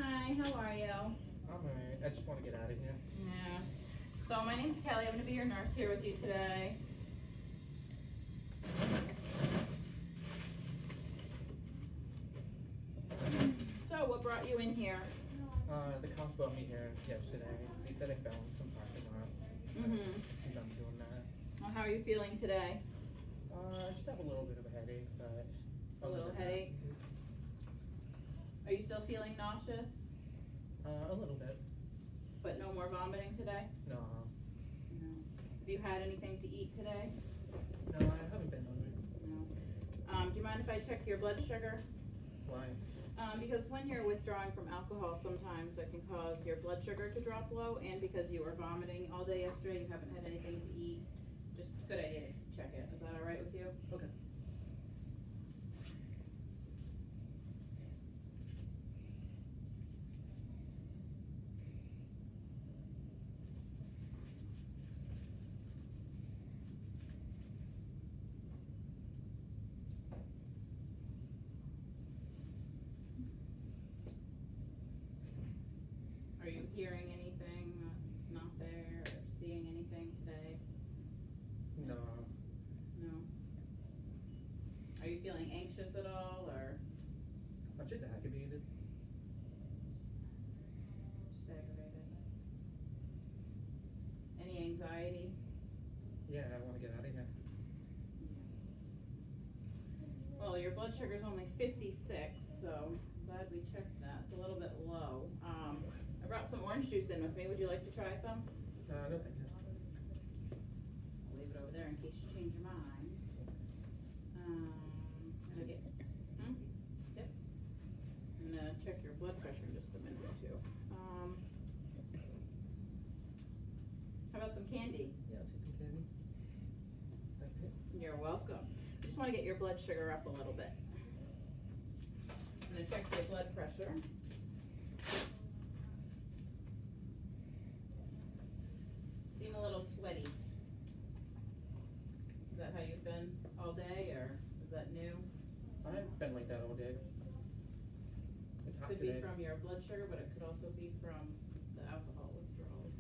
Hi, how are you? I'm alright. I just want to get out of here. Yeah. So my name's Kelly. I'm going to be your nurse here with you today. So what brought you in here? The cops brought me here yesterday. They said I fell in some parking lot. I'm done doing that. Well, how are you feeling today? I just have a little bit of a headache, but... A little headache? Are you still feeling nauseous? A little bit. But no more vomiting today? No. No. Have you had anything to eat today? No, I haven't been hungry. No. Do you mind if I check your blood sugar? Why? Because when you're withdrawing from alcohol, sometimes it can cause your blood sugar to drop low, and because you were vomiting all day yesterday, you haven't had anything to eat. Just a good idea to check it. Is that all right with you? Okay. Are you hearing anything that's not there, or seeing anything today? No. No. Are you feeling anxious at all, or I'm just aggravated. just aggravated? Any anxiety? Yeah, I want to get out of here. Well, your blood sugar is only 56, so I'm glad we checked that. It's a little bit low. I brought some orange juice in with me. Would you like to try some? No, thank you. I'll leave it over there in case you change your mind. I'm gonna Yep. I'm gonna check your blood pressure in just a minute or two. How about some candy? Yeah, I'll take some candy. Thank you. You're welcome. Just want to get your blood sugar up a little bit. I'm gonna check your blood pressure. Seem a little sweaty. Is that how you've been all day, or is that new? I've been like that all day. It's hot Could today. be from your blood sugar, but it could also be from the alcohol withdrawals.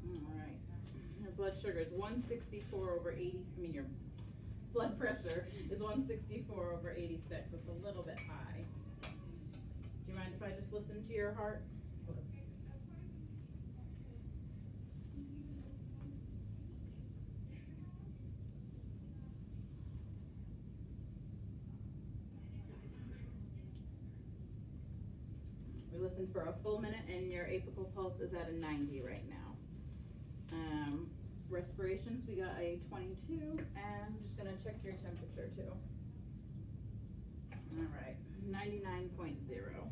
All right. Your blood sugar is 164 over 80. Your blood pressure is 164 over 86. It's a little bit high. Do you mind if I just listen to your heart? Okay. We listened for a full minute, and your apical pulse is at a 90 right now. Respirations, we got a 22, and I'm just gonna check your temperature too. All right, 99.0.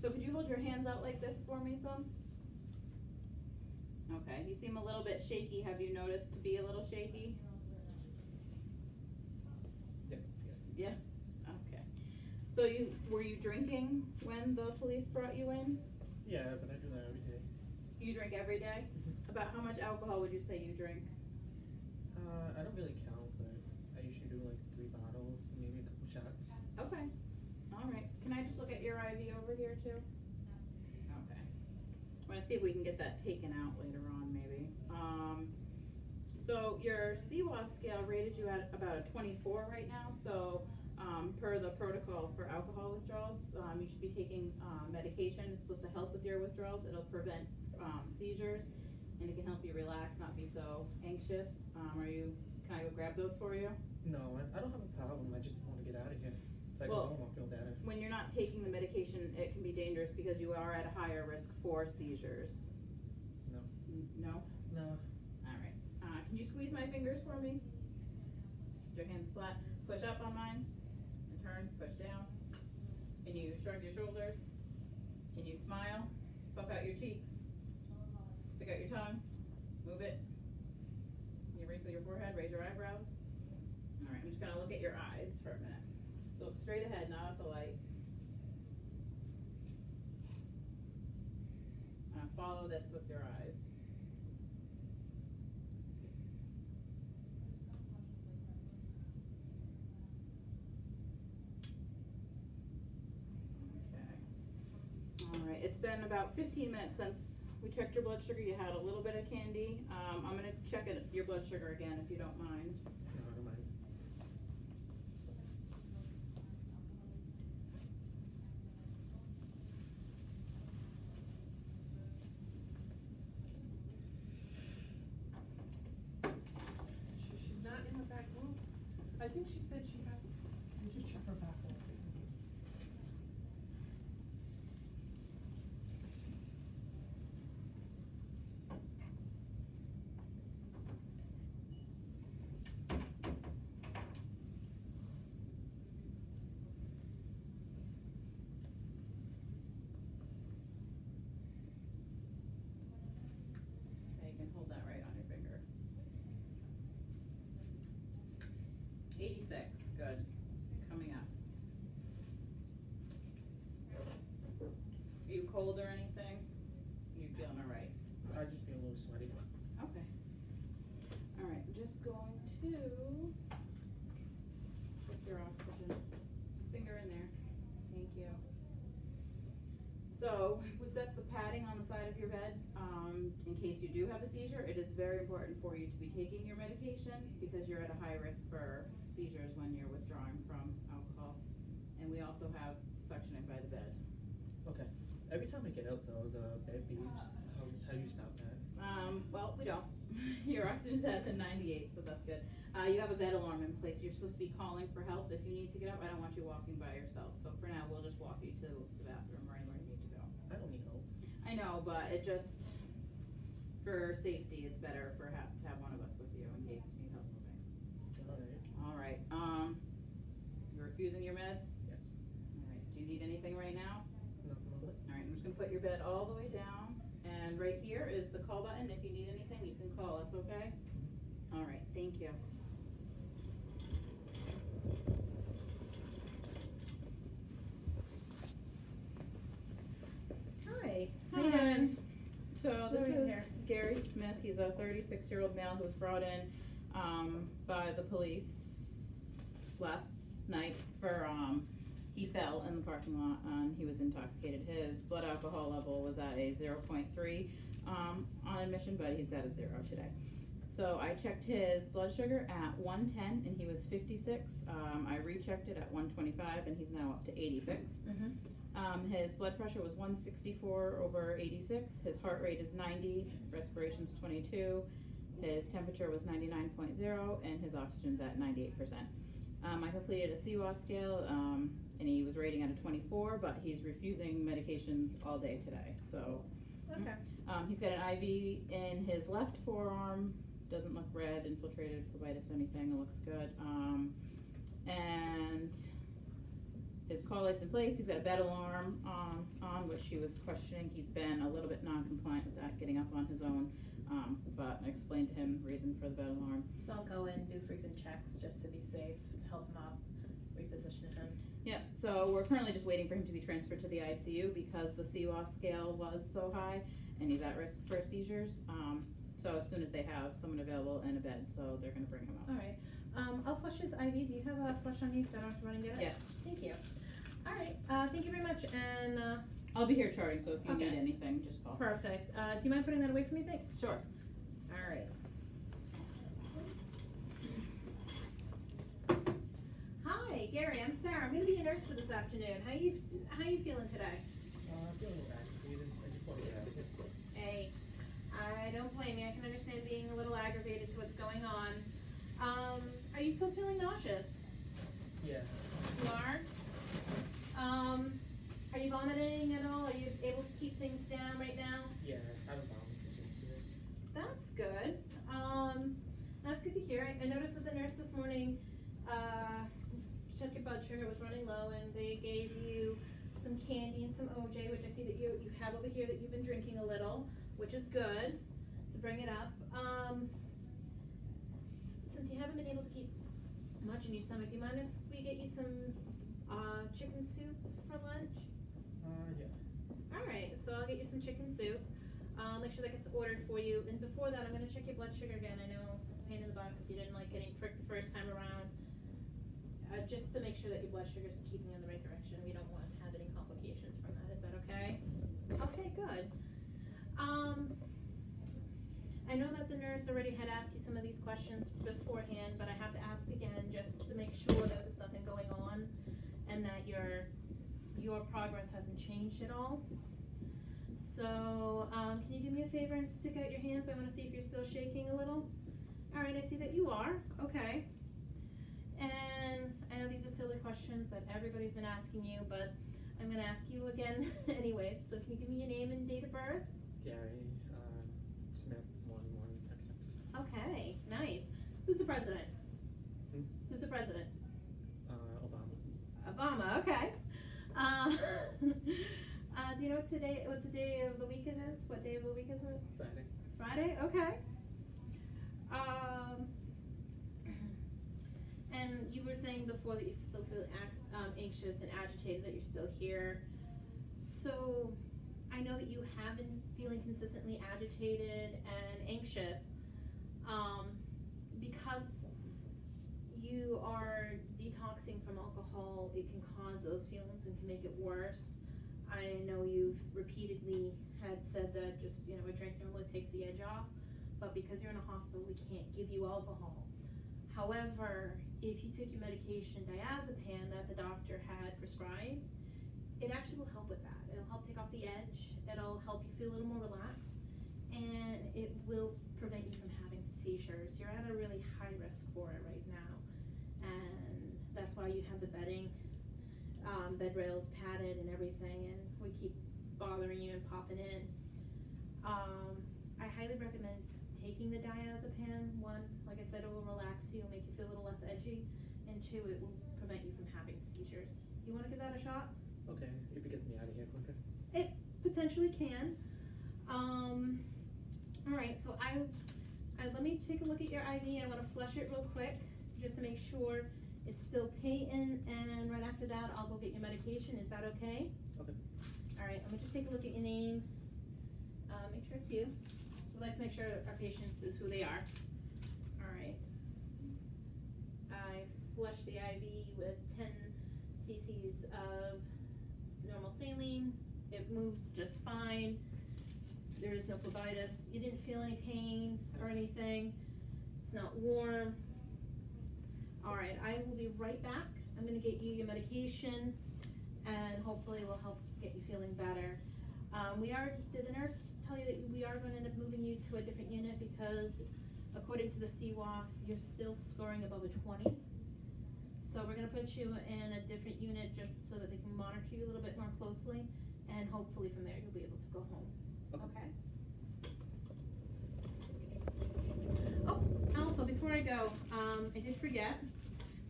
So could you hold your hands out like this for me some? Okay, you seem a little bit shaky. Have you noticed to be a little shaky? Yes. Yeah. Okay. So were you drinking when the police brought you in? Yeah, but I do that every day. You drink every day? About how much alcohol would you say you drink? I don't really count, but I usually do like 3 bottles, maybe a couple shots. Okay. All right. Can I just look at your IV over here too? Okay. I want to see if we can get that taken out later on, maybe. So your CWAS scale rated you at about a 24 right now. So per the protocol for alcohol withdrawals, you should be taking medication. It's supposed to help with your withdrawals. It'll prevent seizures, and it can help you relax, not be so anxious. Can I go grab those for you? No, I don't have a problem. I just want to get out of here. If I Well, go home, I'll feel better. when you're not taking the medication, it can be dangerous because you are at a higher risk for seizures. No. No? No. All right. Can you squeeze my fingers for me? Your hands flat. Push up on mine and turn. Push down. Can you shrug your shoulders? Can you smile? Puff out your cheeks. Stick out your tongue. Move it. Can you wrinkle your forehead? Raise your eyebrows. All right. I'm just going to look at your eyes for a minute. So look straight ahead, not at the light. Follow this with your eyes. it's been about 15 minutes since we checked your blood sugar. You had a little bit of candy. I'm gonna check your blood sugar again if you don't mind. No, I don't mind. She's not in the back room. I think she said she got, we should check her back room. Okay, you can hold that right on your finger. 86, good. Coming up. Are you cold or anything? You feeling alright? I just feel a little sweaty. Okay. Alright, just going to check your oxygen. Finger in there. Thank you. So, we've got the padding on the side of your bed. In case you do have a seizure, it is very important for you to be taking your medication because you're at a high risk for seizures when you're withdrawing from alcohol. And we also have suctioning by the bed. Okay. Every time I get out though, the bed beeps. How do you stop that? Well, we don't. Your oxygen's at the 98, so that's good. You have a bed alarm in place. You're supposed to be calling for help if you need to get up. I don't want you walking by yourself. So for now, we'll just walk you to the bathroom or anywhere you need to go. I don't need help. I know, but it just, for safety, it's better to have one of us with you in case you need help moving. Alright. Alright, you're refusing your meds? Yes. Alright, do you need anything right now? Not the moment. Alright, I'm just gonna put your bed all the way down, and right here is the call button. If you need anything, you can call us, okay? Alright, thank you. Hi. How you doing? So What this do we is hear? Gary Smith. He's a 36-year-old male who was brought in by the police last night for he fell in the parking lot and he was intoxicated. His blood alcohol level was at a 0.3 on admission, but he's at a 0 today. So I checked his blood sugar at 110 and he was 56. I rechecked it at 125 and he's now up to 86. Mm-hmm. His blood pressure was 164 over 86. His heart rate is 90, respiration's 22. His temperature was 99.0 and his oxygen's at 98%. I completed a CWAS scale and he was rating at a 24, but he's refusing medications all day today. So Okay. he's got an IV in his left forearm. Doesn't look red, infiltrated, phlebitis, anything. It looks good. And his call light's in place. He's got a bed alarm on, which he was questioning. He's been a little bit non-compliant with that, getting up on his own. But I explained to him the reason for the bed alarm. So I'll go in, do frequent checks just to be safe, help him up, reposition him. Yeah, so we're currently just waiting for him to be transferred to the ICU because the CWAS scale was so high and he's at risk for seizures. So as soon as they have someone available in a bed, so they're gonna bring him up. All right. I'll flush his IV. Do you have a flush on you so I don't have to run and get it? Yes. Thank you. All right. Thank you very much. And I'll be here charting, so if you Okay. need anything, just call. perfect. Do you mind putting that away for me? Thanks. Sure. All right. Hi, Gary. I'm Sarah. I'm going to be your nurse for this afternoon. How you feeling today? I'm feeling agitated. I just want to get out of here. Hey, I don't blame you. I can understand being a little aggravated to what's going on. Are you still feeling nauseous? Yeah. You are? Are you vomiting at all? Are you able to keep things down right now? Yeah, I haven't vomited since yesterday. That's good. That's good to hear. I noticed that the nurse this morning, checked your blood sugar, was running low, and they gave you some candy and some OJ, which I see that you have over here that you've been drinking a little, which is good to bring it up. Since you haven't been able to keep much in your stomach, do you mind if we get you some chicken soup for lunch? Yeah. Alright, so I'll get you some chicken soup. I'll make sure that gets ordered for you. And before that, I'm going to check your blood sugar again. I know, pain in the butt because you didn't like getting pricked the first time around. Just to make sure that your blood sugar is keeping in the right direction. We don't want to have any complications from that. Is that okay? Okay, good. I know that the nurse already had asked you some of these questions beforehand, but I have to ask again just to make sure that there's nothing going on and that your progress hasn't changed at all. So, can you do me a favor and stick out your hands? I want to see if you're still shaking a little. All right, I see that you are. Okay. And I know these are silly questions that everybody's been asking you, but I'm going to ask you again anyways. So can you give me your name and date of birth? Gary Smith, 11XX. Okay, nice. Who's the president? Hmm? Who's the president? Obama. Obama, okay. Do you know what the day of the week it is? What day of the week is it? Friday. Friday, okay. And you were saying before that you still feel anxious and agitated, that you're still here. So I know that you have been feeling consistently agitated and anxious because you are detoxing from alcohol. It can cause those feelings and can make it worse. I know you've repeatedly had said that just, a drink normally takes the edge off, but because you're in a hospital, we can't give you alcohol. However, if you take your medication, diazepam, that the doctor had prescribed, it actually will help with that. It'll help take off the edge, it'll help you feel a little more relaxed, and it will prevent you from having seizures. You're at a really high risk for it right now, and that's why you have the bedding, bed rails padded and everything, and we keep bothering you and popping in. I highly recommend taking the diazepam. One, like I said, it will relax you, make you feel a little less edgy, and two, it will prevent you from having seizures. You want to give that a shot? Okay, if it gets me out of here quicker. It potentially can. Alright, so let me take a look at your IV. I want to flush it real quick just to make sure it's still patent, and right after that I'll go get your medication. Is that okay? Okay. Alright, I'm going to just take a look at your name. Make sure it's you. We like to make sure our patients is who they are. Alright. I flushed the IV with 10 cc's of normal saline. It moves just fine. There is no phlebitis. You didn't feel any pain or anything. It's not warm. Alright, I will be right back. I'm going to get you your medication, and hopefully it will help get you feeling better. Did the nurse tell you that we are going to end up moving you to a different unit because according to the CWA, you're still scoring above a 20? So we're going to put you in a different unit just so that they can monitor you a little bit more closely, and hopefully from there you'll be able to go home. Okay? Oh, also before I go, I did forget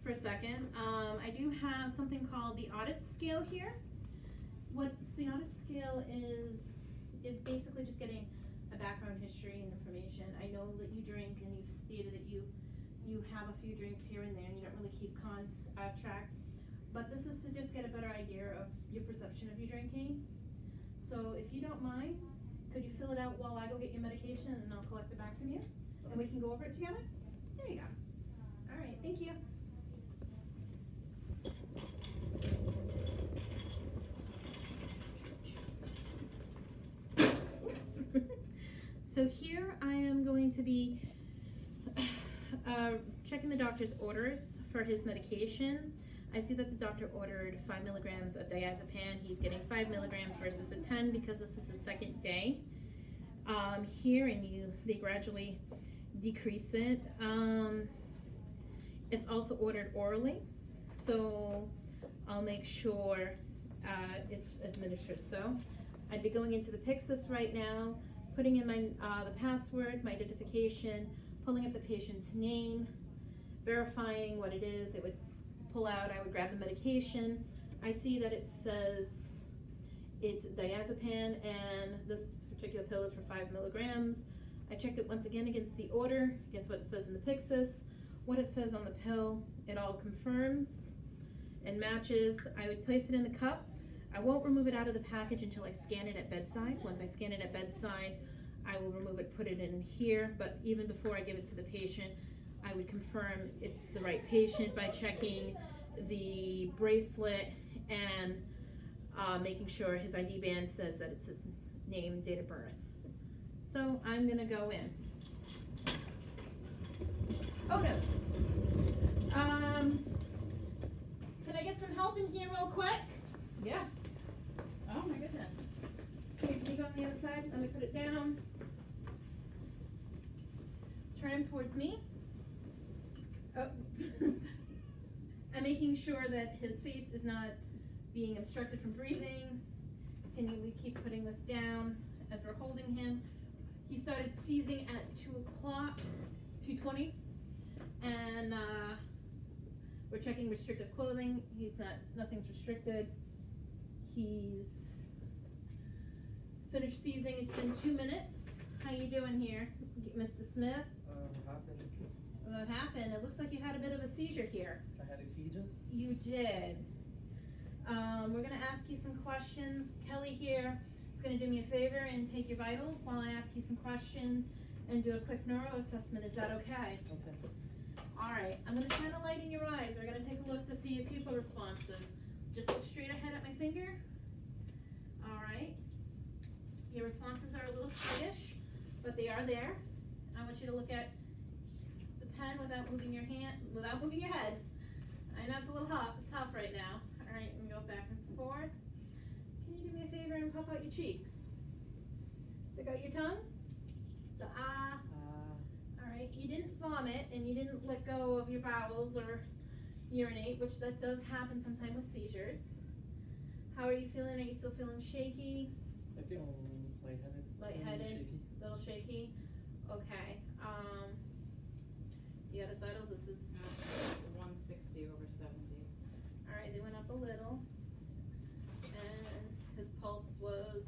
for a second. I do have something called the audit scale here. What the audit scale is basically just getting a background history and information. I know that you drink, and you've stated that you have a few drinks here and there, and you don't really keep track. But this is to just get a better idea of your perception of your drinking. So if you don't mind, could you fill it out while I go get your medication, and then I'll collect it back from you, and we can go over it together? There you go. All right, thank you. So here I am going to be checking the doctor's orders for his medication. I see that the doctor ordered 5 milligrams of diazepam. He's getting 5 milligrams versus the 10 because this is his second day here, and they gradually decrease it. It's also ordered orally, so I'll make sure it's administered. So I'd be going into the Pyxis right now, putting in my the password, my identification, pulling up the patient's name, verifying what it is. It would pull out, I would grab the medication. I see that it says it's diazepam, and this particular pill is for 5 milligrams. I check it once again against the order, against what it says in the Pyxis, what it says on the pill. It all confirms and matches. I would place it in the cup. I won't remove it out of the package until I scan it at bedside. Once I scan it at bedside, I will remove it, put it in here, but even before I give it to the patient, I would confirm it's the right patient by checking the bracelet and making sure his ID band says that it's his name and date of birth. So I'm gonna go in. Oh, no. Can I get some help in here real quick? Yes. Oh my goodness. Here, can you go on the other side? Let me put it down. Turn him towards me. Oh. I'm making sure that his face is not being obstructed from breathing. Can we keep putting this down as we're holding him? He started seizing at 2 o'clock, 2:20, and we're checking restrictive clothing. Nothing's restricted. He's finished seizing. It's been 2 minutes. How you doing here, Mr. Smith? What happened? What happened? It looks like you had a bit of a seizure here. I had a seizure? You did. We're gonna ask you some questions. Kelly here is gonna do me a favor and take your vitals while I ask you some questions and do a quick neuro assessment. Is that okay? Okay. Alright, I'm gonna shine a light in your eyes. We're gonna take a look to see your pupil responses. Just look straight ahead at my finger. Alright. Your responses are a little sluggish, but they are there. I want you to look at the pen without moving your head. I know it's a little tough right now. Alright, and go back and forth. Can you do me a favor and puff out your cheeks? Stick out your tongue. So Alright, you didn't vomit and you didn't let go of your bowels or urinate, which that does happen sometimes with seizures. How are you feeling? Are you still feeling shaky? I feel lightheaded. Lightheaded? Shaky. Little shaky? Okay. You got his vitals? This is 160 over 70. alright, they went up a little. And his pulse was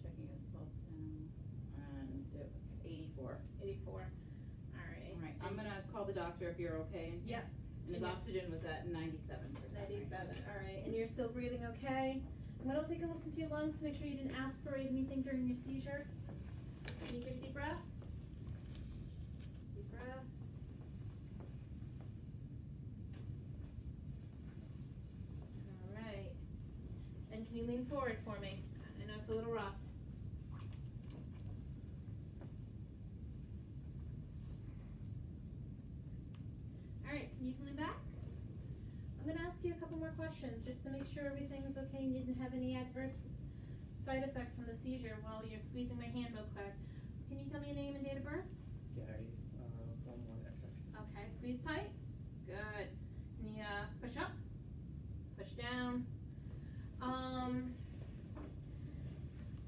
Checking his pulse now. And it was 84. 84. Alright. Alright, I'm gonna call the doctor if you're okay. Yep. And his oxygen was at 97%. 97. Alright. And you're still breathing okay? I'm gonna take a listen to your lungs to make sure you didn't aspirate anything during your seizure. Can you take a deep breath? Deep breath. Alright. And can you lean forward for me? I know it's a little rough. Alright, can you lean back? I'm gonna ask you a couple more questions just to make sure everything's okay and you didn't have any adverse side effects from the seizure while you're squeezing my hand real quick. Can you tell me your name and date of birth? Gary, 11XX. Okay, squeeze tight. Good. Can you push up? Push down.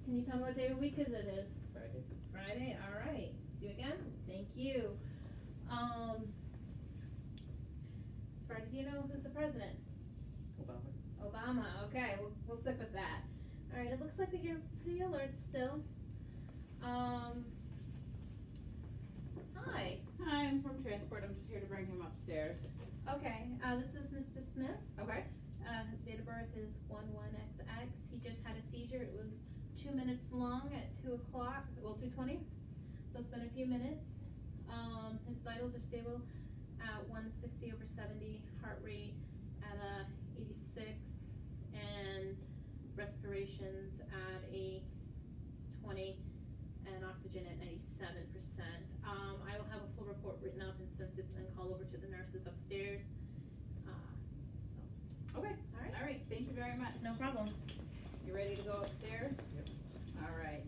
Can you tell me what day of the week it is? Friday. Friday, alright. Do it again? Thank you. Friday, do you know who's the president? Obama. Obama, okay, we'll stick with that. Alright, it looks like that you're pretty alert still. Hi. Hi, I'm from transport. I'm just here to bring him upstairs. Okay, this is Mr. Smith. Okay. Date of birth is 11XX. He just had a seizure. It was 2 minutes long at 2 o'clock, well, 2:20. So it's been a few minutes. His vitals are stable at 160 over 70, heart rate at 86, and respirations at a 20, and oxygen at 97%. I will have a full report written up and sent it and call over to the nurses upstairs. Okay. Alright. Alright, thank you very much. No problem. You ready to go upstairs? Yep. Alright.